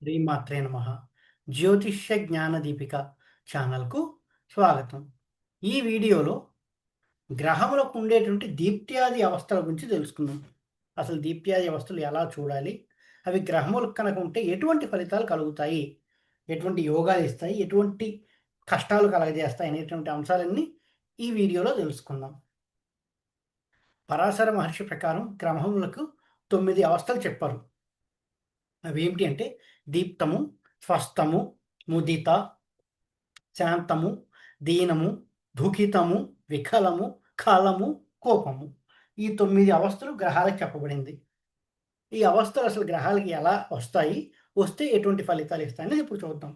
శ్రీమాత్రే నమః. జ్యోతిష్య జ్ఞాన దీపిక ఛానల్కు స్వాగతం. ఈ వీడియోలో గ్రహములకు ఉండేటువంటి దీప్త్యాది అవస్థల గురించి తెలుసుకుందాం. అసలు దీప్త్యాది అవస్థలు ఎలా చూడాలి, అవి గ్రహములకు కనుక ఉంటే ఎటువంటి ఫలితాలు కలుగుతాయి, ఎటువంటి యోగాలు ఇస్తాయి, ఎటువంటి కష్టాలు కలగజేస్తాయి అనేటువంటి అంశాలన్నీ ఈ వీడియోలో తెలుసుకుందాం. పరాశర మహర్షి ప్రకారం గ్రహములకు 9 అవస్థలు చెప్పారు. అవేమిటి అంటే దీప్తము, స్వస్థము, ముదిత, శాంతము, దీనము, దుఃఖితము, వికలము, కలము, కోపము. ఈ 9 అవస్థలు గ్రహాలకు చెప్పబడింది. ఈ అవస్థలు అసలు గ్రహాలకి ఎలా వస్తాయి, వస్తే ఎటువంటి ఫలితాలు ఇస్తాయని ఇప్పుడు చూద్దాం.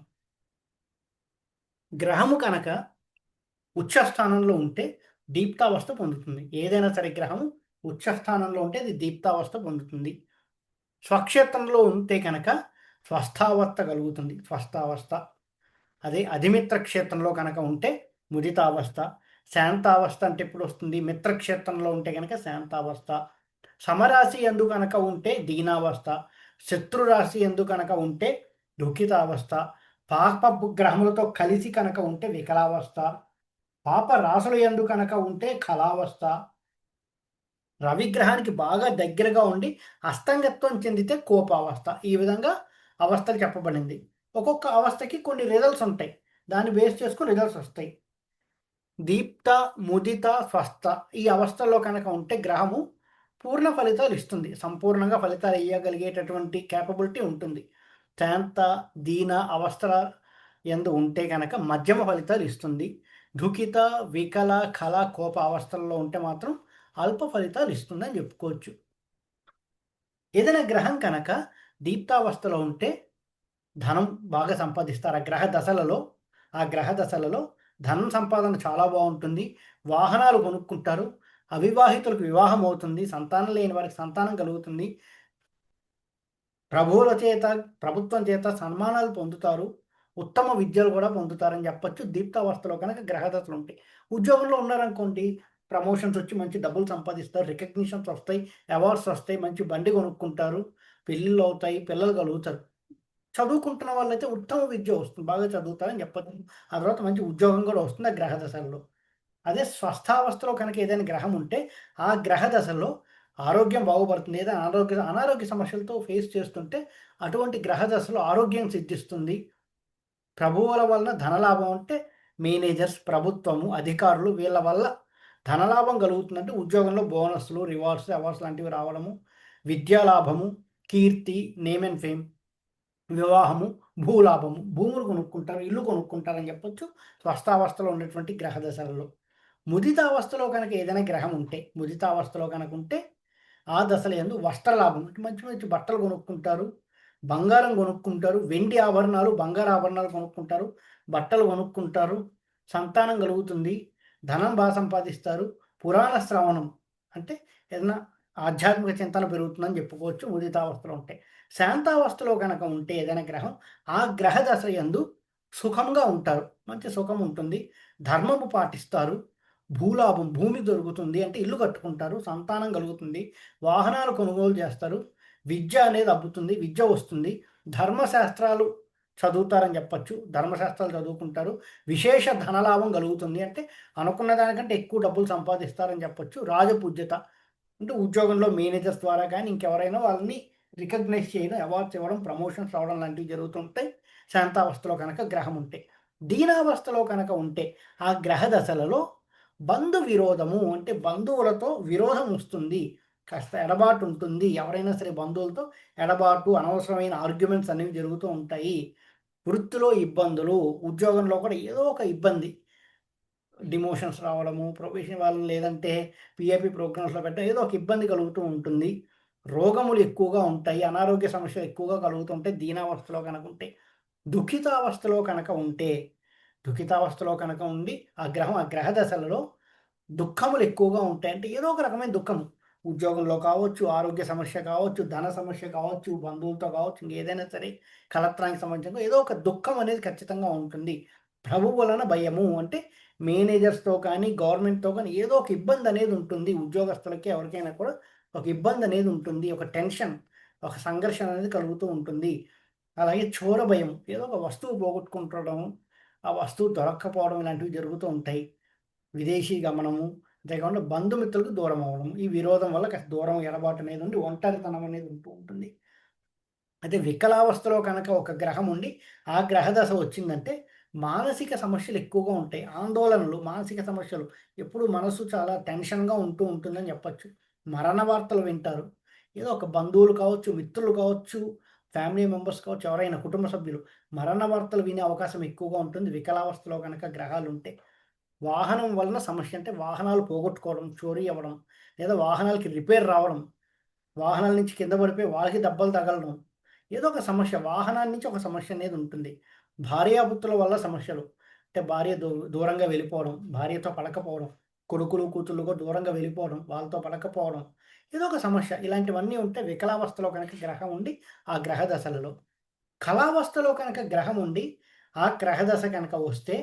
గ్రహము కనుక ఉచ్చ స్థానంలో ఉంటే దీప్తావస్థ పొందుతుంది. ఏదైనా సరే గ్రహము ఉచ్చ స్థానంలో ఉంటే అది దీప్తావస్థ పొందుతుంది. స్వక్షేత్రంలో ఉంటే కనుక స్వస్థావస్థ కలుగుతుంది. స్వస్థావస్థ. అదే అధిమిత్ర క్షేత్రంలో కనుక ఉంటే ముదితావస్థ. శాంతావస్థ అంటే ఎప్పుడు వస్తుంది? మిత్రక్షేత్రంలో ఉంటే కనుక శాంతావస్థ. సమరాశి ఎందు కనుక ఉంటే దీనావస్థ. శత్రురాశి ఎందు కనుక ఉంటే దుఃఖితావస్థ. పాప గ్రహములతో కలిసి కనుక ఉంటే వికలావస్థ. పాప రాసుల ఎందు కనుక ఉంటే కళావస్థ. రవిగ్రహానికి బాగా దగ్గరగా ఉండి అస్తంగత్వం చెందితే కోపావస్థ. ఈ విధంగా అవస్థలు చెప్పబడింది. ఒక్కొక్క అవస్థకి కొన్ని రిజల్ట్స్ ఉంటాయి. దాన్ని బేస్ చేసుకుని రిజల్ట్స్ వస్తాయి. దీప్త, ముదిత, స్వస్థ ఈ అవస్థల్లో కనుక ఉంటే గ్రహము పూర్ణ ఫలితాలు ఇస్తుంది. సంపూర్ణంగా ఫలితాలు ఇవ్వగలిగేటటువంటి క్యాపబిలిటీ ఉంటుంది. శాంత, దీన అవస్థల యందు ఉంటే కనుక మధ్యమ ఫలితాలు ఇస్తుంది. దుఃఖిత, వికల, కల, కోప అవస్థల్లో ఉంటే మాత్రం అల్ప ఫలితాలు ఇస్తుందని చెప్పుకోవచ్చు. ఏదైనా గ్రహం కనుక దీప్తావస్థలో ఉంటే ధనం బాగా సంపాదిస్తారు. ఆ గ్రహ దశలలో ధనం సంపాదన చాలా బాగుంటుంది. వాహనాలు కొనుక్కుంటారు. అవివాహితులకు వివాహం అవుతుంది. సంతానం లేని వారికి సంతానం కలుగుతుంది. ప్రభుత్వం చేత సన్మానాలు పొందుతారు. ఉత్తమ విద్యలు కూడా పొందుతారని చెప్పొచ్చు. దీప్తావస్థలో కనుక గ్రహ దశలు ఉంటాయి. ఉద్యోగంలో ఉన్నారనుకోండి, ప్రమోషన్స్ వచ్చి మంచి డబ్బులు సంపాదిస్తారు. రికగ్నిషన్స్ వస్తాయి, అవార్డ్స్ వస్తాయి, మంచి బండి కొనుక్కుంటారు, పెళ్ళిళ్ళు అవుతాయి, పిల్లలు కలుగుతారు. చదువుకుంటున్న వాళ్ళైతే ఉత్తమ విద్య వస్తుంది. బాగా చదువుతారని చెప్పొచ్చు. ఆ తర్వాత మంచి ఉద్యోగం కూడా వస్తుంది ఆ గ్రహ దశల్లో. అదే స్వస్థావస్థలో కనుక ఏదైనా గ్రహం ఉంటే ఆ గ్రహ దశలో ఆరోగ్యం బాగుపడుతుంది. ఏదైనా అనారోగ్య సమస్యలతో ఫేస్ చేస్తుంటే అటువంటి గ్రహ దశలో ఆరోగ్యం సిద్ధిస్తుంది. ప్రభువుల వలన ధనలాభం అంటే మేనేజర్స్, ప్రభుత్వము, అధికారులు వీళ్ళ వల్ల ధనలాభం కలుగుతుందంటే ఉద్యోగంలో బోనస్లు, రివార్డ్స్, అవార్డ్స్ లాంటివి రావడము, విద్యాలాభము, కీర్తి, నేమ్ అండ్ ఫేమ్, వివాహము, భూలాభము, భూములు కొనుక్కుంటారు, ఇల్లు కొనుక్కుంటారని చెప్పొచ్చు స్వస్థావస్థలో ఉన్నటువంటి గ్రహ దశలలో. ముదితావస్థలో కనుక ఏదైనా గ్రహం ఉంటే, ముదితావస్థలో కనుక ఉంటే ఆ దశల యందు వస్త్రలాభం, మంచి మంచి బట్టలు కొనుక్కుంటారు, బంగారం కొనుక్కుంటారు, వెండి ఆభరణాలు, బంగారు ఆభరణాలు కొనుక్కుంటారు, బట్టలు కొనుక్కుంటారు, సంతానం కలుగుతుంది, ధనం బాగా సంపాదిస్తారు. పురాణ శ్రవణం అంటే ఏదైనా ఆధ్యాత్మిక చింతన పెరుగుతుందని చెప్పుకోవచ్చు ముదితావస్థలో ఉంటే. శాంతావస్థలో కనుక ఉంటే ఏదైనా గ్రహం, ఆ గ్రహ దశ యందు సుఖంగా ఉంటారు. మంచి సుఖం ఉంటుంది. ధర్మము పాటిస్తారు. భూలాభం, భూమి దొరుకుతుంది అంటే ఇల్లు కట్టుకుంటారు, సంతానం కలుగుతుంది, వాహనాలు కొనుగోలు చేస్తారు, విద్య అనేది అబ్బుతుంది, విద్య వస్తుంది, ధర్మశాస్త్రాలు చదువుతారని చెప్పచ్చు. ధర్మశాస్త్రాలు చదువుకుంటారు, విశేష ధనలాభం కలుగుతుంది అంటే అనుకున్న దానికంటే ఎక్కువ డబ్బులు సంపాదిస్తారని చెప్పొచ్చు. రాజపూజ్యత అంటే ఉద్యోగంలో మేనేజర్స్ ద్వారా కానీ ఇంకెవరైనా వాళ్ళని రికగ్నైజ్ చేయడం, అవార్డ్స్ ఇవ్వడం, ప్రమోషన్స్ రావడం లాంటివి జరుగుతుంటాయి శాంతావస్థలో కనుక గ్రహం ఉంటే. దీనావస్థలో కనుక ఉంటే ఆ గ్రహ దశలలో బంధు విరోధము అంటే బంధువులతో విరోధం వస్తుంది, కాస్త ఎడబాటు ఉంటుంది. ఎవరైనా సరే బంధువులతో ఎడబాటు, అనవసరమైన ఆర్గ్యుమెంట్స్ అనేవి జరుగుతూ ఉంటాయి. వృత్తిలో ఇబ్బందులు, ఉద్యోగంలో కూడా ఏదో ఒక ఇబ్బంది, డిమోషన్స్ రావడము, ప్రొఫెషన్ వాళ్ళు లేదంటే పిఏపి ప్రోగ్రామ్స్లో పెట్టడం, ఏదో ఒక ఇబ్బంది కలుగుతూ ఉంటుంది. రోగములు ఎక్కువగా ఉంటాయి, అనారోగ్య సమస్యలు ఎక్కువగా కలుగుతుంటాయి దీనావస్థలో కనుక ఉంటే. దుఃఖితావస్థలో కనుక ఉంటే, దుఃఖితావస్థలో కనుక ఉండి ఆ గ్రహ దశలలో దుఃఖములు ఎక్కువగా ఉంటాయి. అంటే ఏదో ఒక రకమైన దుఃఖము, ఉద్యోగంలో కావచ్చు, ఆరోగ్య సమస్య కావచ్చు, ధన సమస్య కావచ్చు, బంధువులతో కావచ్చు, ఇంకేదైనా సరే కలత్రానికి సంబంధించిన ఏదో ఒక దుఃఖం అనేది ఖచ్చితంగా ఉంటుంది. ప్రభు వలన భయము అంటే మేనేజర్స్‌తో కానీ, గవర్నమెంట్‌తో కానీ ఏదో ఒక ఇబ్బంది అనేది ఉంటుంది. ఉద్యోగస్తులకి ఎవరికైనా కూడా ఒక ఇబ్బంది అనేది ఉంటుంది. ఒక టెన్షన్, ఒక సంఘర్షణ అనేది కలుగుతూ ఉంటుంది. అలాగే చోర భయం. ఏదో ఒక వస్తువు పోగొట్టుకుంటడం, ఆ వస్తువు దొరక్కపోవడం ఇలాంటివి జరుగుతూ ఉంటాయి. విదేశీ గమనము, అంతేకాకుండా బంధుమిత్రులకు దూరం అవ్వడం. ఈ విరోధం వల్ల కాస్త దూరం, ఎడబాటు అనేది ఉండి ఒంటరితనం అనేది ఉంటూ ఉంటుంది. అయితే వికలావస్థలో కనుక ఒక గ్రహం ఉండి, ఆ గ్రహ దశ వచ్చిందంటే మానసిక సమస్యలు ఎక్కువగా ఉంటాయి. ఆందోళనలు, మానసిక సమస్యలు. ఎప్పుడు మనసు చాలా టెన్షన్‌గా ఉంటూ ఉంటుందని చెప్పొచ్చు. మరణ వార్తలు వింటారు. ఏదో ఒక బంధువులు కావచ్చు, మిత్రులు కావచ్చు, ఫ్యామిలీ మెంబర్స్ కావచ్చు, ఎవరైనా కుటుంబ సభ్యులు మరణ వార్తలు వినే అవకాశం ఎక్కువగా ఉంటుంది వికలావస్థలో గనక గ్రహాలుంటే. వాహనం వలన సమస్య అంటే వాహనాలు పోగొట్టుకోవడం, చోరీ అవ్వడం, లేదా వాహనాలకి రిపేర్ రావడం, వాహనాల నుంచి కింద పడిపోయి వాళ్ళకి దెబ్బలు తగలడం. ఏదో ఒక సమస్య వాహనాల నుంచి ఒక సమస్య అనేది ఉంటుంది. భార్యాభర్తల వల్ల సమస్యలు. అంటే భార్య దూరంగా వెళ్ళిపోవడం, భార్యతో పడకపోవడం, కొడుకులు, కూతుర్లు కూడా దూరంగా వెళ్ళిపోవడం, వాళ్ళతో పడకపోవడం. ఏదో ఒక సమస్య. ఇలాంటివన్నీ ఉంటే వికలావస్థలో కనుక గ్రహం ఉండి, ఆ గ్రహ దశలలో. కళావస్థలో కనుక గ్రహం ఉండి, ఆ గ్రహ దశ కనుక వస్తే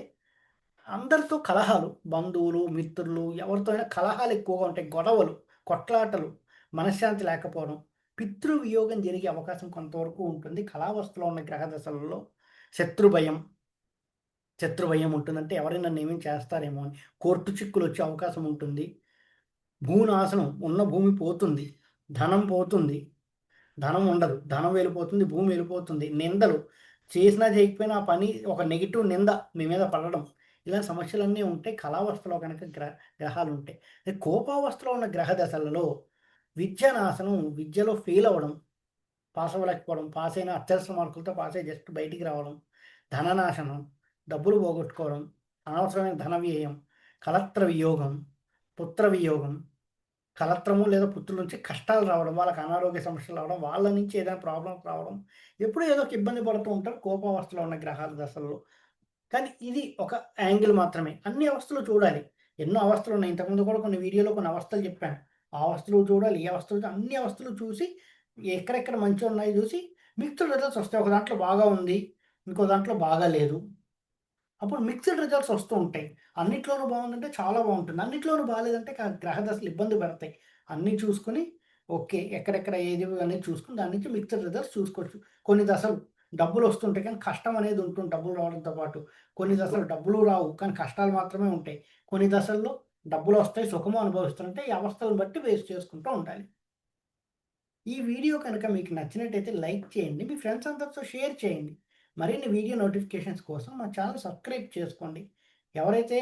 అందరితో కలహాలు. బంధువులు, మిత్రులు ఎవరితో అయినా కలహాలు ఎక్కువగా ఉంటాయి. గొడవలు, కొట్లాటలు, మనశ్శాంతి లేకపోవడం, పితృవియోగం జరిగే అవకాశం కొంతవరకు ఉంటుంది. కళావస్థలో ఉన్న గ్రహ దశలలో శత్రు భయం, శత్రు భయం ఉంటుంది. అంటే ఎవరైనా నన్నేమైనా చేస్తారేమో అని. కోర్టు చిక్కులొచ్చే అవకాశం ఉంటుంది. భూనాశనం, ఉన్న భూమి పోతుంది. ధనం పోతుంది. ధనం ఉండదు. ధనం వెళ్ళిపోతుంది. భూమి వెళ్ళిపోతుంది. నిందలు చేసినా చేయకపోయినా ఆ పని ఒక నెగెటివ్ నింద మీ మీద పడడం. ఇలా సమస్యలన్నీ ఉంటాయి. కళావస్థలో గనక గ్రహాలుంటాయి. అదే కోపావస్థలో ఉన్న గ్రహ దశలలో విద్యా నాశనం, విద్యలో ఫెయిల్ అవ్వడం, పాస్ అవ్వలేకపోవడం, పాస్ అయిన అత్యవసర మార్కులతో పాస్ అయ్యి జస్ట్ బయటికి రావడం, ధననాశనం, డబ్బులు పోగొట్టుకోవడం, అనవసరమైన ధన వ్యయం, కలత్ర వియోగం, పుత్ర వియోగం, కలత్రము లేదా పుత్రుల నుంచి కష్టాలు రావడం, వాళ్ళకి అనారోగ్య సమస్యలు రావడం, వాళ్ళ నుంచి ఏదైనా ప్రాబ్లమ్స్ రావడం, ఎప్పుడూ ఏదో ఒక ఇబ్బంది పడుతూ ఉంటారు కోపావస్థలో ఉన్న గ్రహాల దశల్లో. కానీ ఇది ఒక యాంగిల్ మాత్రమే. అన్ని అవస్థలు చూడాలి. ఎన్నో అవస్థలున్నాయి. ఇంతకుముందు కూడా కొన్ని వీడియోలో కొన్ని అవస్థలు చెప్పాను. ఆ అవస్థలు చూడాలి, ఈ అవస్థలు అన్ని అవస్థలు చూసి ఎక్కడెక్కడ మంచివున్నాయో చూసి మిక్స్డ్ రిజల్ట్స్ వస్తాయి. ఒక దాంట్లో బాగా ఉంది. ఇంకో దాంట్లో బాగా లేదు. అప్పుడు మిక్స్డ్ రిజల్ట్స్ వస్తూ ఉంటాయి. అన్నిట్లోనూ బావుందంటే చాలా బావుంటుంది. అన్నిట్లోనూ బాలేదంటే గ్రహ దశలు ఇబ్బంది పెడతాయి. అన్నీ చూసుకొని ఓకే. ఎక్కడెక్కడ ఏది అనేది చూసుకొని దాని నుంచి మిక్స్డ్ రిజల్ట్స్ చూసుకోవచ్చు. కొన్ని దశలు డబ్బులొస్తుంటాయి కానీ కష్టం అనేది ఉంటుంది డబ్బులు రావడంతో పాటు. కొన్ని దశలు డబ్బులు రావు కానీ కష్టాలు మాత్రమే ఉంటాయి. కొన్ని దశల్లో డబ్బులొస్తాయి, సుఖము అనుభవిస్తుంటే ఈ అవస్థలను బట్టి బేస్ చేసుకుంటూ ఉండాలి. ఈ వీడియో కనుక మీకు నచ్చినట్టయితే లైక్ చేయండి. మీ ఫ్రెండ్స్ అందరితో షేర్ చేయండి. మరిన్ని వీడియో నోటిఫికేషన్స్ కోసం మా ఛానల్ సబ్స్క్రైబ్ చేసుకోండి. ఎవరైతే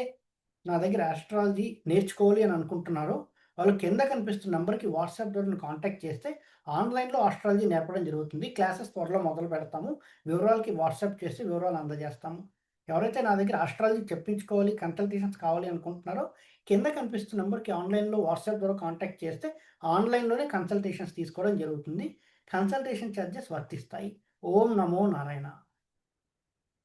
నా దగ్గర ఆస్ట్రాలజీ నేర్చుకోవాలి అని అనుకుంటున్నారో, వాళ్ళు కింద కనిపిస్తున్న నంబర్‌కి వాట్సాప్ ద్వారా నన్ను కాంటాక్ట్ చేస్తే ఆన్‌లైన్‌లో ఆస్ట్రాలజీ నేర్పడం జరుగుతుంది. క్లాసెస్ త్వరలో మొదలు పెడతాము. వివరాలకి వాట్సాప్ చేసి వివరాలు అందజేస్తాము. ఎవరైతే నా దగ్గర ఆస్ట్రాలజీ చెప్పించుకోవాలి, కన్సల్టేషన్స్ కావాలి అనుకుంటున్నారో, కింద కనిపిస్తున్న నంబర్‌కి ఆన్‌లైన్‌లో వాట్సాప్ ద్వారా కాంటాక్ట్ చేస్తే ఆన్‌లైన్‌లోనే కన్సల్టేషన్స్ తీసుకోవడం జరుగుతుంది. కన్సల్టేషన్ చార్జెస్ వర్తిస్తాయి. ఓం నమో నారాయణ.